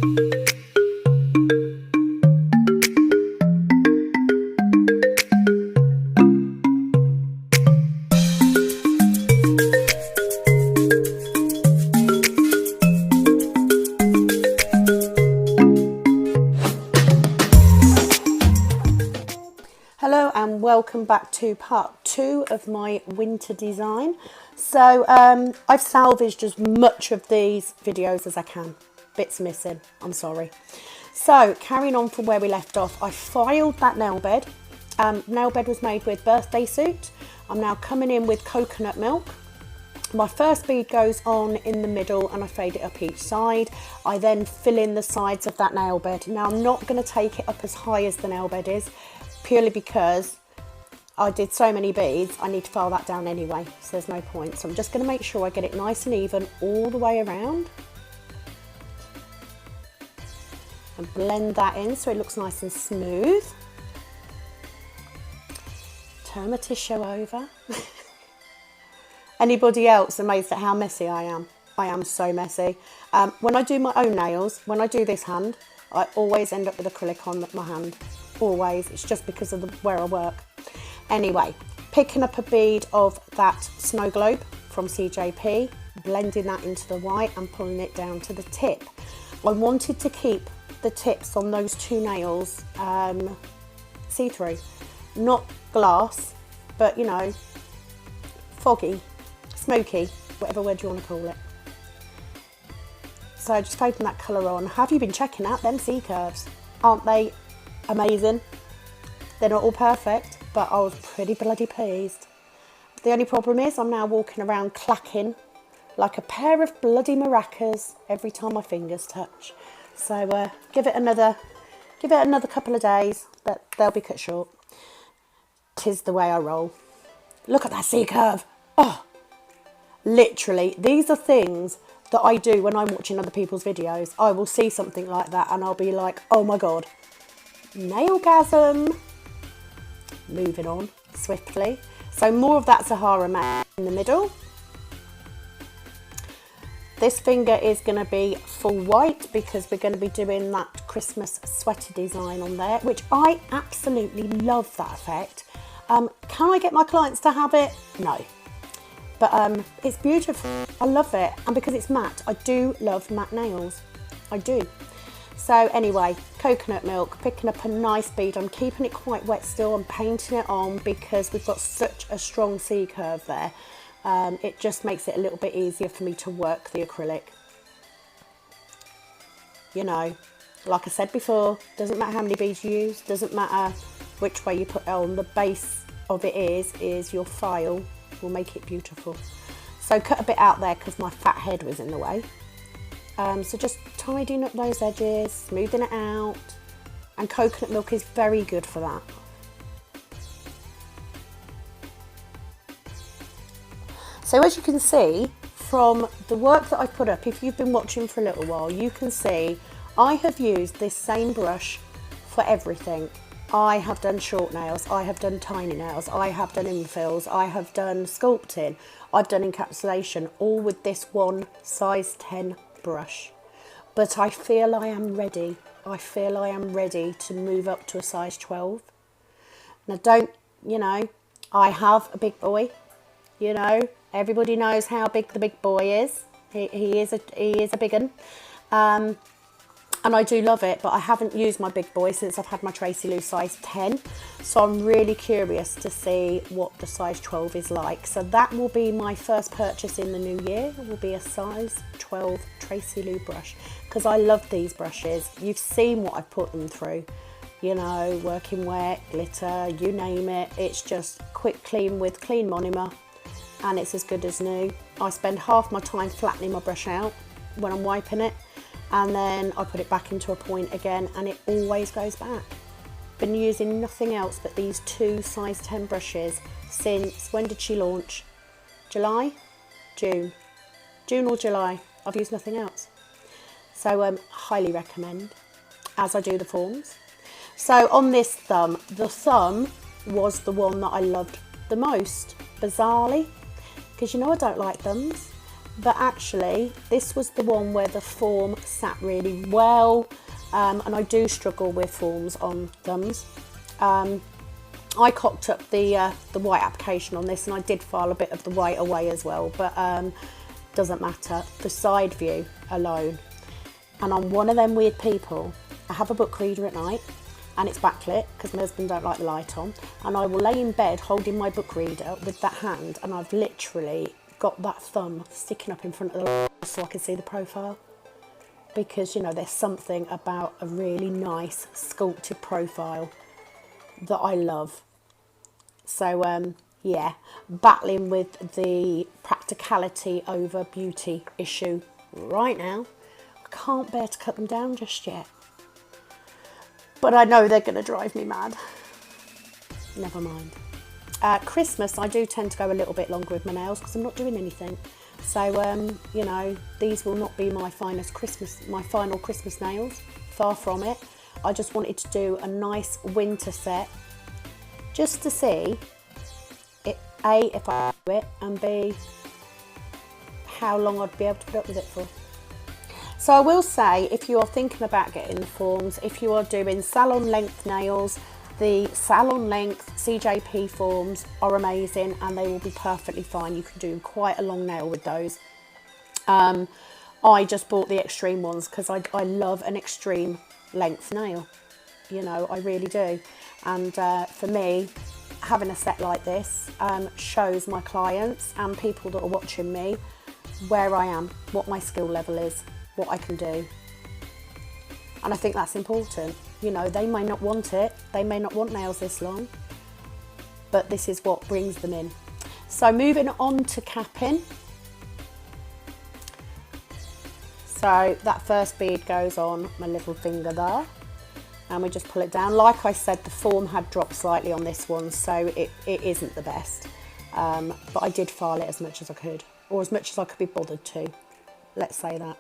Hello and welcome back to part 2 of my winter design. So I've salvaged as much of these videos as I can. Bits missing, I'm sorry. So carrying on from where we left off, I filed that nail bed. Nail bed was made with birthday suit. I'm now coming in with coconut milk. My first bead goes on in the middle and I fade it up each side. I then fill in the sides of that nail bed. Now I'm not going to take it up as high as the nail bed is, purely because I did so many beads, I need to file that down anyway, so there's no point. So I'm just going to make sure I get it nice and even all the way around. And blend that in so it looks nice and smooth. Turn my tissue over. Anybody else amazed at how messy I am? I am so messy. When I do my own nails, when I do this hand, I always end up with acrylic on my hand. Always. It's just because of where I work. Anyway, picking up a bead of that snow globe from CJP, blending that into the white and pulling it down to the tip. I wanted to keep the tips on those two nails see-through. Not glass, but you know, foggy, smoky, whatever word you want to call it. So just fading that colour on. Have you been checking out them C-curves? Aren't they amazing? They're not all perfect, but I was pretty bloody pleased. The only problem is I'm now walking around clacking like a pair of bloody maracas every time my fingers touch. So give it another couple of days, but they'll be cut short. 'Tis the way I roll. Look at that C-curve. Oh, literally, these are things that I do when I'm watching other people's videos. I will see something like that and I'll be like, oh my God, nailgasm. Moving on swiftly. So more of that Sahara mat in the middle. This finger is going to be full white because we're going to be doing that Christmas sweater design on there, which I absolutely love that effect. Can I get my clients to have it? No. But it's beautiful. I love it. And because it's matte, I do love matte nails. I do. So anyway, coconut milk, picking up a nice bead. I'm keeping it quite wet still. I'm painting it on because we've got such a strong C-curve there. It just makes it a little bit easier for me to work the acrylic. You know, like I said before, doesn't matter how many beads you use, doesn't matter which way you put it on. The base of it is your file will make it beautiful. So cut a bit out there because my fat head was in the way. So just tidying up those edges, smoothing it out, and coconut milk is very good for that. So as you can see from the work that I've put up, if you've been watching for a little while, you can see I have used this same brush for everything. I have done short nails, I have done tiny nails, I have done infills, I have done sculpting, I've done encapsulation, all with this one size 10 brush. But I feel I am ready. I feel I am ready to move up to a size 12. Now don't, you know, I have a big boy, you know, everybody knows how big the big boy is. He is a big one. And I do love it, but I haven't used my big boy since I've had my Tracy Lou size 10. So I'm really curious to see what the size 12 is like. So that will be my first purchase in the new year. It will be a size 12 Tracy Lou brush. Because I love these brushes. You've seen what I've put them through. You know, working wet, glitter, you name it. It's just quick clean with clean monomer. And it's as good as new. I spend half my time flattening my brush out when I'm wiping it. And then I put it back into a point again and it always goes back. Been using nothing else but these two size 10 brushes since, when did she launch? July? June. June or July. I've used nothing else. So highly recommend, as I do the forms. So on this thumb, the thumb was the one that I loved the most, bizarrely, because you know I don't like thumbs. but actually this was the one where the form sat really well, and I do struggle with forms on thumbs. I cocked up the white application on this, and I did file a bit of the white away as well, but doesn't matter. The side view alone, and I'm one of them weird people. I have a book reader at night, and it's backlit because my husband don't like the light on, and I will lay in bed holding my book reader with that hand, and I've literally got that thumb sticking up in front of the so I can see the profile, because you know there's something about a really nice sculpted profile that I love. So yeah, battling with the practicality over beauty issue right now. I can't bear to cut them down just yet, but I know they're going to drive me mad. Never mind. Christmas, I do tend to go a little bit longer with my nails because I'm not doing anything. So you know, these will not be my final Christmas nails. Far from it. I just wanted to do a nice winter set, just to see it, A, if I do it, and B, how long I'd be able to put up with it for. So I will say, if you are thinking about getting the forms, if you are doing salon length nails, the salon length CJP forms are amazing, and they will be perfectly fine. You can do quite a long nail with those. I just bought the extreme ones because I love an extreme length nail. You know, I really do. And for me, having a set like this shows my clients and people that are watching me where I am, what my skill level is, what I can do. And I think that's important. You know, they may not want it, they may not want nails this long, but this is what brings them in. So moving on to capping. So that first bead goes on my little finger there, and we just pull it down. Like I said, the form had dropped slightly on this one, so it isn't the best, but I did file it as much as I could, or as much as I could be bothered to, let's say that.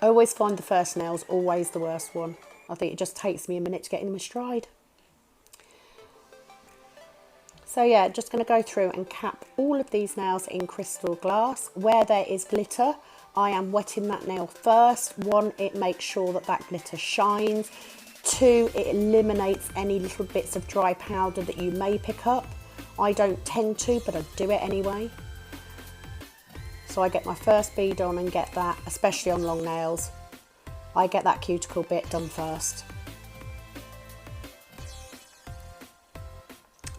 I always find the first nail's always the worst one. I think it just takes me a minute to get in my stride. So yeah, just going to go through and cap all of these nails in crystal glass. Where there is glitter, I am wetting that nail first. 1, it makes sure that that glitter shines. 2, it eliminates any little bits of dry powder that you may pick up. I don't tend to, but I do it anyway. So I get my first bead on and get that, especially on long nails, I get that cuticle bit done first.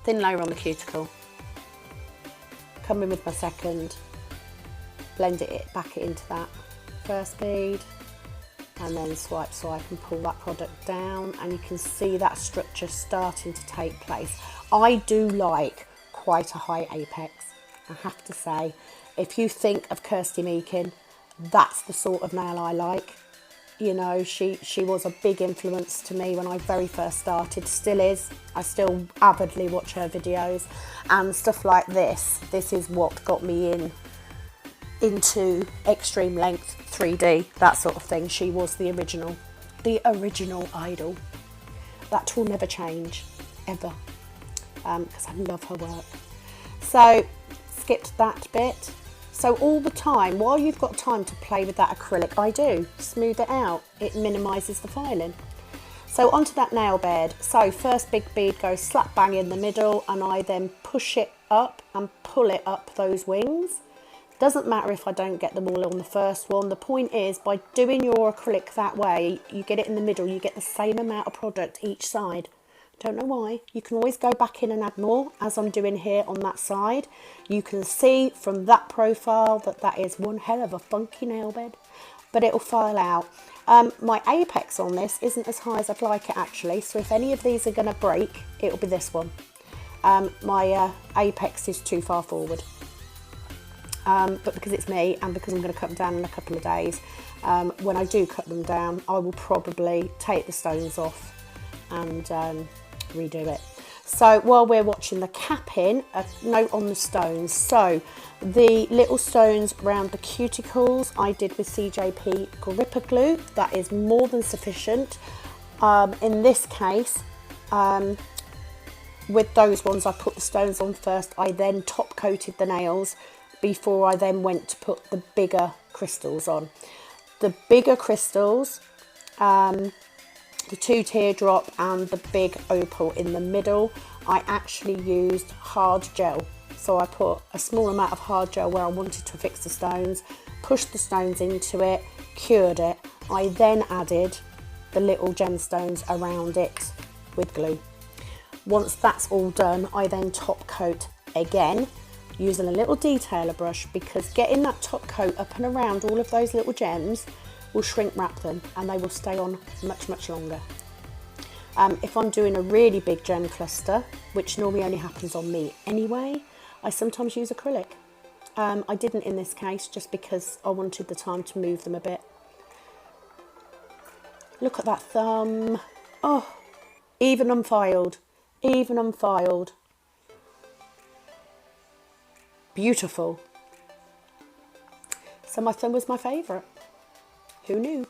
Thin layer on the cuticle. Come in with my second, blend it, back it into that first bead, and then swipe and pull that product down, and you can see that structure starting to take place. I do like quite a high apex, I have to say. If you think of Kirsty Meakin, that's the sort of nail I like. You know, she was a big influence to me when I very first started, still is. I still avidly watch her videos and stuff like this. This is what got me into extreme length 3D, that sort of thing. She was the original idol. That will never change, ever, because I love her work. So, skipped that bit. So all the time, while you've got time to play with that acrylic, I do smooth it out. It minimises the filing. So onto that nail bed. So first big bead goes slap bang in the middle, and I then push it up and pull it up those wings. Doesn't matter if I don't get them all on the first one. The point is, by doing your acrylic that way, you get it in the middle, you get the same amount of product each side. Don't know why. You can always go back in and add more, as I'm doing here on that side. You can see from that profile that that is one hell of a funky nail bed, but it'll file out. My apex on this isn't as high as I'd like it actually, so if any of these are going to break, it'll be this one. My apex is too far forward, but because it's me and because I'm going to cut them down in a couple of days, when I do cut them down, I will probably take the stones off and redo it. So while we're watching the capping, a note on the stones. So the little stones around the cuticles I did with CJP gripper glue. That is more than sufficient. In this case, with those ones I put the stones on first. I then top coated the nails before I then went to put the bigger crystals on. The bigger crystals, the 2 teardrop and the big opal in the middle, I actually used hard gel. So I put a small amount of hard gel where I wanted to fix the stones, pushed the stones into it, cured it. I then added the little gemstones around it with glue. Once that's all done, I then top coat again using a little detailer brush, because getting that top coat up and around all of those little gems will shrink wrap them and they will stay on much longer. If I'm doing a really big gem cluster, which normally only happens on me anyway, I sometimes use acrylic. I didn't in this case just because I wanted the time to move them a bit. Look at that thumb. Oh, even unfiled. Even unfiled. Beautiful. So my thumb was my favourite. Who knew?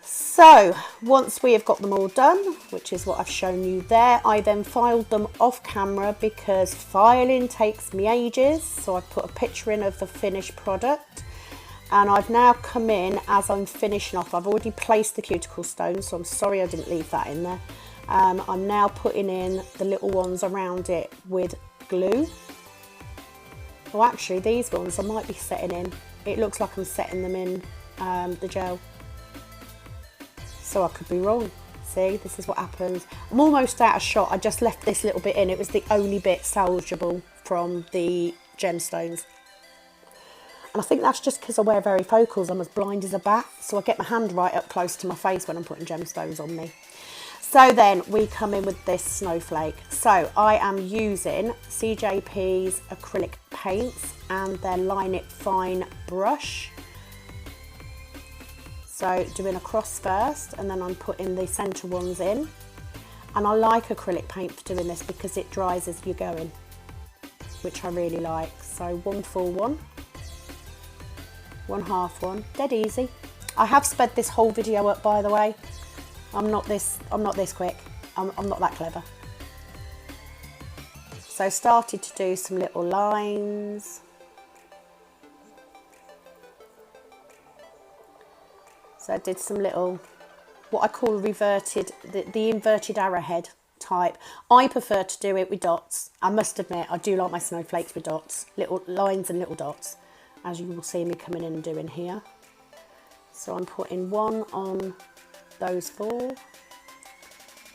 So once we have got them all done, which is what I've shown you there, I then filed them off camera because filing takes me ages. So I put a picture in of the finished product, and I've now come in as I'm finishing off. I've already placed the cuticle stones, so I'm sorry I didn't leave that in there. I'm now putting in the little ones around it with glue. Well, actually these ones I might be setting in. It looks like I'm setting them in the gel. So I could be wrong. See, this is what happens. I'm almost out of shot. I just left this little bit in. It was the only bit salvageable from the gemstones. And I think that's just because I wear varifocals. I'm as blind as a bat. So I get my hand right up close to my face when I'm putting gemstones on me. So then we come in with this snowflake. So I am using CJP's acrylic paints and their Line It Fine brush. So doing a cross first, and then I'm putting the centre ones in. And I like acrylic paint for doing this because it dries as you're going, which I really like. So 1 full one, 1 half one, dead easy. I have sped this whole video up, by the way. I'm not this quick. I'm not that clever. So started to do some little lines. So I did some little, what I call reverted, the inverted arrowhead type. I prefer to do it with dots. I must admit, I do like my snowflakes with dots, little lines and little dots, as you will see me coming in and doing here. So I'm putting one on those 4.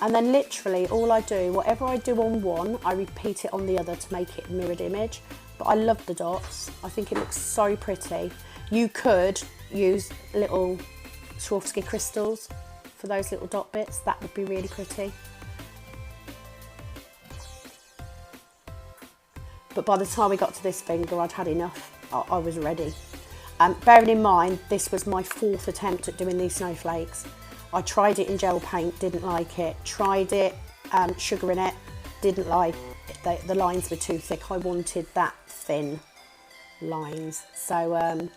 And then literally all I do, whatever I do on one, I repeat it on the other to make it a mirrored image. But I love the dots. I think it looks so pretty. You could use little Swarovski crystals for those little dot bits. That would be really pretty. But by the time we got to this finger, I'd had enough. I was ready. Bearing in mind, this was my 4th attempt at doing these snowflakes. I tried it in gel paint, didn't like it. Tried it, sugar in it, didn't like it. The lines were too thick. I wanted that thin lines. So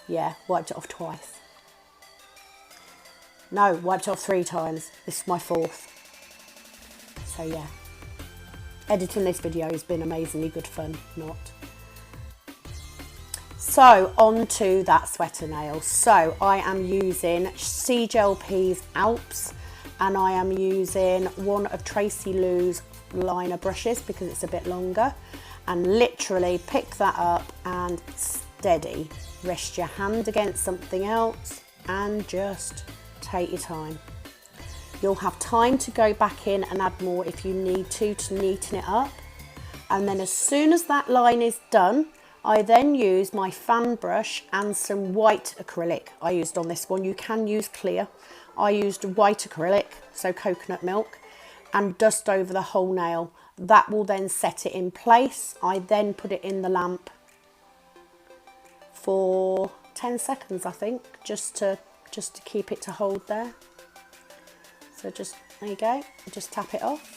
yeah, wiped it off twice. No, wiped it off 3 times. This is my 4th. So yeah, editing this video has been amazingly good fun, not. So on to that sweater nail. So I am using CJP's Alps, and I am using one of Tracy Lou's liner brushes because it's a bit longer, and literally pick that up and steady. Rest your hand against something else and just take your time. You'll have time to go back in and add more if you need to neaten it up. And then as soon as that line is done, I then use my fan brush and some white acrylic. I used on this one. You can use clear. I used white acrylic, so coconut milk, and dust over the whole nail. That will then set it in place. I then put it in the lamp for 10 seconds, I think, just to keep it to hold there. So just, there you go, just tap it off.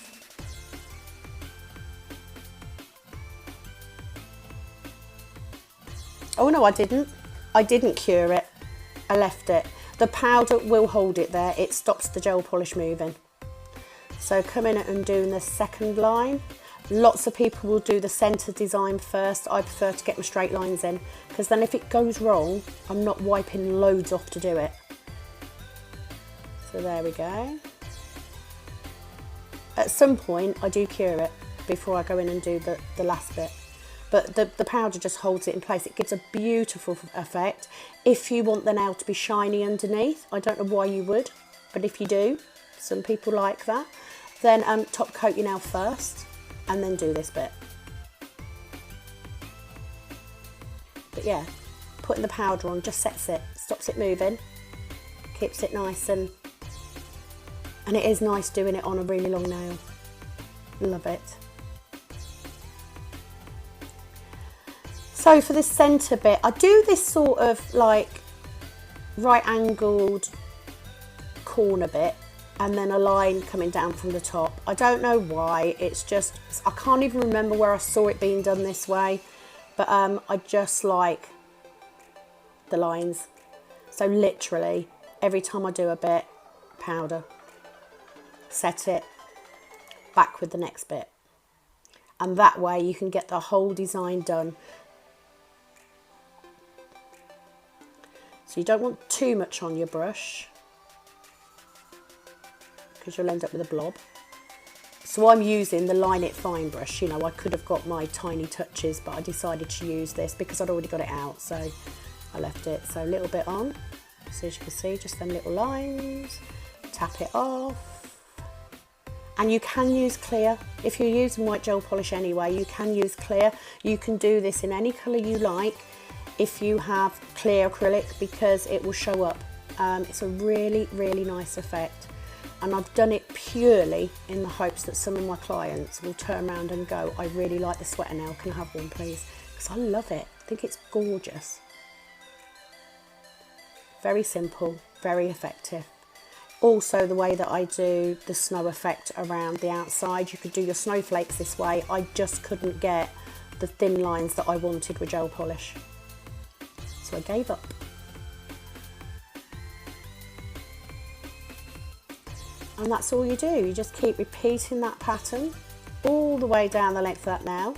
Oh no, I didn't cure it, I left it. The powder will hold it there, it stops the gel polish moving. So coming and doing the second line. Lots of people will do the centre design first. I prefer to get my straight lines in, because then if it goes wrong, I'm not wiping loads off to do it. So there we go. At some point I do cure it before I go in and do the last bit. But the powder just holds it in place. It gives a beautiful effect. If you want the nail to be shiny underneath, I don't know why you would, but if you do, some people like that, then top coat your nail first and then do this bit. But yeah, putting the powder on just sets it, stops it moving, keeps it nice, and it is nice doing it on a really long nail. Love it. So for this centre bit, I do this sort of like right angled corner bit and then a line coming down from the top. I don't know why, it's just, I can't even remember where I saw it being done this way, but I just like the lines. So literally every time I do a bit, powder, set it, back with the next bit, and that way you can get the whole design done. So you don't want too much on your brush, because you'll end up with a blob. So I'm using the Line It Fine brush. You know, I could have got my tiny touches, but I decided to use this because I'd already got it out, so I left it. So a little bit on, so as you can see, just them little lines, tap it off. And you can use clear. If you're using white gel polish anyway, you can use clear. You can do this in any colour you like if you have clear acrylic, because it will show up. It's a really, really nice effect. And I've done it purely in the hopes that some of my clients will turn around and go, I really like the sweater nail, can I have one please? Because I love it, I think it's gorgeous. Very simple, very effective. Also the way that I do the snow effect around the outside, you could do your snowflakes this way. I just couldn't get the thin lines that I wanted with gel polish. So I gave up. And that's all you do. You just keep repeating that pattern all the way down the length of that nail.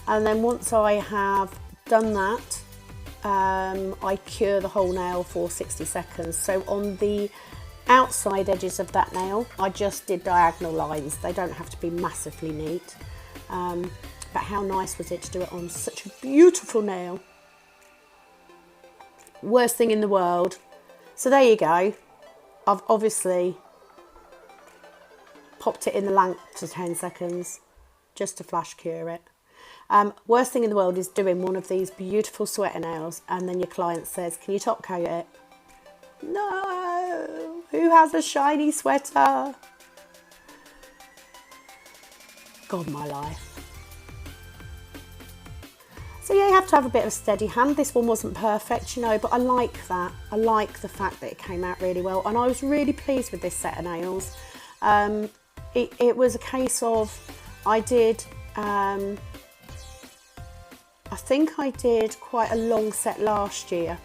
And then once I have done that, I cure the whole nail for 60 seconds. So on the outside edges of that nail, I just did diagonal lines. They don't have to be massively neat. But how nice was it to do it on such a beautiful nail? Worst thing in the world. So there you go. I've obviously popped it in the lamp for 10 seconds just to flash cure it. Worst thing in the world is doing one of these beautiful sweater nails and then your client says, can you top coat it? No, who has a shiny sweater? God, my life. So yeah, you have to have a bit of a steady hand. This one wasn't perfect, you know, but I like that. I like the fact that it came out really well, and I was really pleased with this set of nails. It was a case of, I did, I think I did quite a long set last year,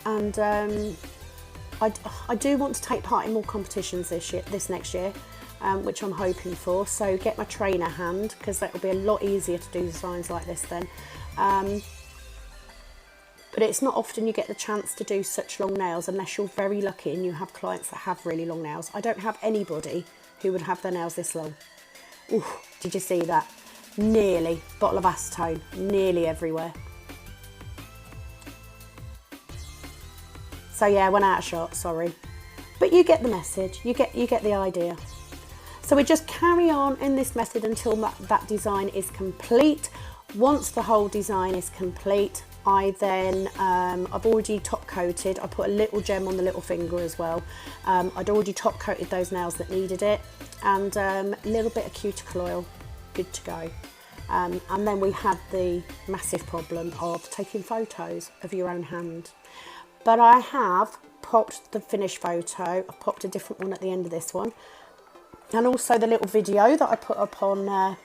and I do want to take part in more competitions this next year, which I'm hoping for. So get my trainer hand, because that will be a lot easier to do designs like this then. But it's not often you get the chance to do such long nails unless you're very lucky and you have clients that have really long nails. I don't have anybody who would have their nails this long. Ooh, did you see that? Nearly, bottle of acetone, nearly everywhere. So yeah, I went out of shot, sorry. But you get the message, you get the idea. So we just carry on in this method until that design is complete. Once the whole design is complete, I then, I've already top coated, I put a little gem on the little finger as well. I'd already top coated those nails that needed it, and a little bit of cuticle oil, good to go. And then we had the massive problem of taking photos of your own hand. But I have popped the finished photo, I've popped a different one at the end of this one, and also the little video that I put up on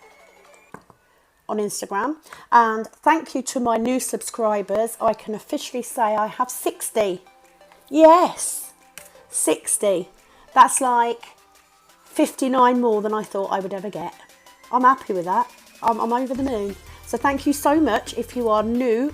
Instagram. And thank you to my new subscribers. I can officially say I have 60. Yes, 60. That's like 59 more than I thought I would ever get. I'm happy with that. I'm over the moon. So thank you so much. If you are new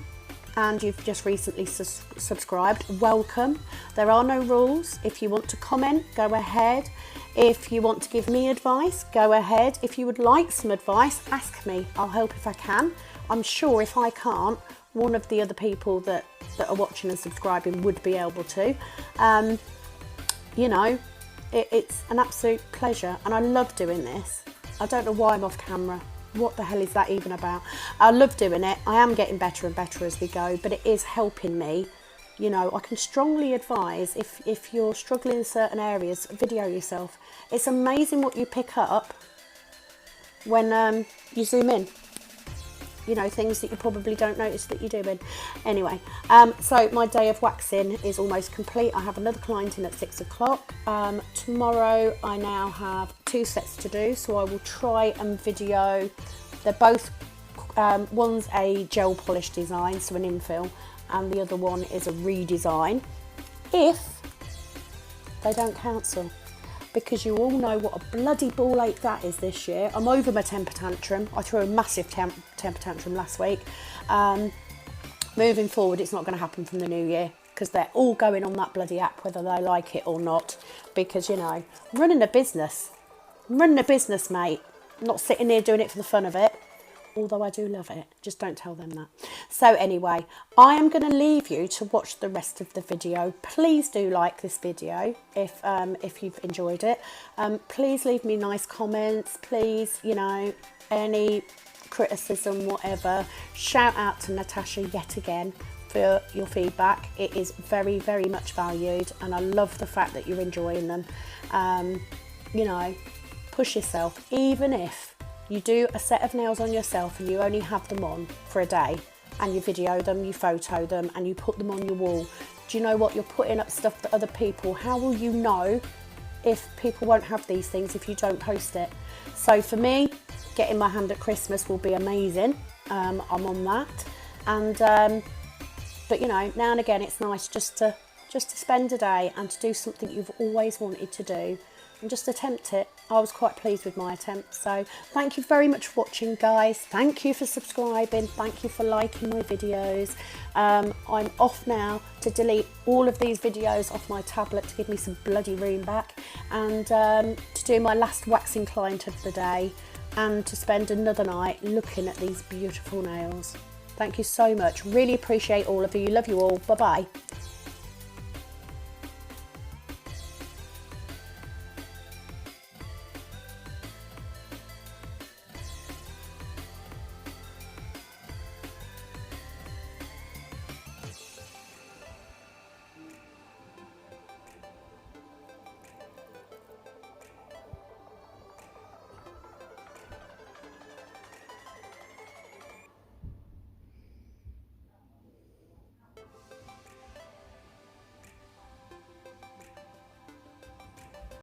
and you've just recently subscribed, welcome. There are no rules. If you want to comment, go ahead. If you want to give me advice, go ahead. If you would like some advice, ask me. I'll help if I can. I'm sure if I can't, one of the other people that are watching and subscribing would be able to. You know, it's an absolute pleasure, and I love doing this. I don't know why I'm off camera. What the hell is that even about? I love doing it. I am getting better and better as we go, but it is helping me. You know, I can strongly advise if you're struggling in certain areas, video yourself. It's amazing what you pick up when you zoom in. You know, things that you probably don't notice that you're doing. Anyway, so my day of waxing is almost complete. I have another client in at 6 o'clock. Tomorrow I now have 2 sets to do, so I will try and video. They're both, one's a gel polish design, so an infill, and the other one is a redesign. If they don't cancel. Because you all know what a bloody ball ache that is this year. I'm over my temper tantrum. I threw a massive temper tantrum last week. Moving forward, it's not going to happen from the new year because they're all going on that bloody app, whether they like it or not. Because, you know, I'm running a business, mate. I'm not sitting here doing it for the fun of it. Although I do love it, just don't tell them that. So anyway, I am going to leave you to watch the rest of the video. Please do like this video if you've enjoyed it. Please leave me nice comments. Please, you know, any criticism, whatever. Shout out to Natasha yet again for your feedback. It is very, very much valued, and I love the fact that you're enjoying them. You know, push yourself, even if you do a set of nails on yourself and you only have them on for a day, and you video them, you photo them, and you put them on your wall. Do you know what? You're putting up stuff that other people, how will you know if people won't have these things if you don't post it? So for me, getting my hand at Christmas will be amazing. I'm on that. And but you know, now and again it's nice just to spend a day and to do something you've always wanted to do and just attempt it. I was quite pleased with my attempt. So thank you very much for watching, guys. Thank you for subscribing. Thank you for liking my videos. I'm off now to delete all of these videos off my tablet to give me some bloody room back, and to do my last waxing client of the day, and to spend another night looking at these beautiful nails. Thank you so much. Really appreciate all of you. Love you all. Bye bye.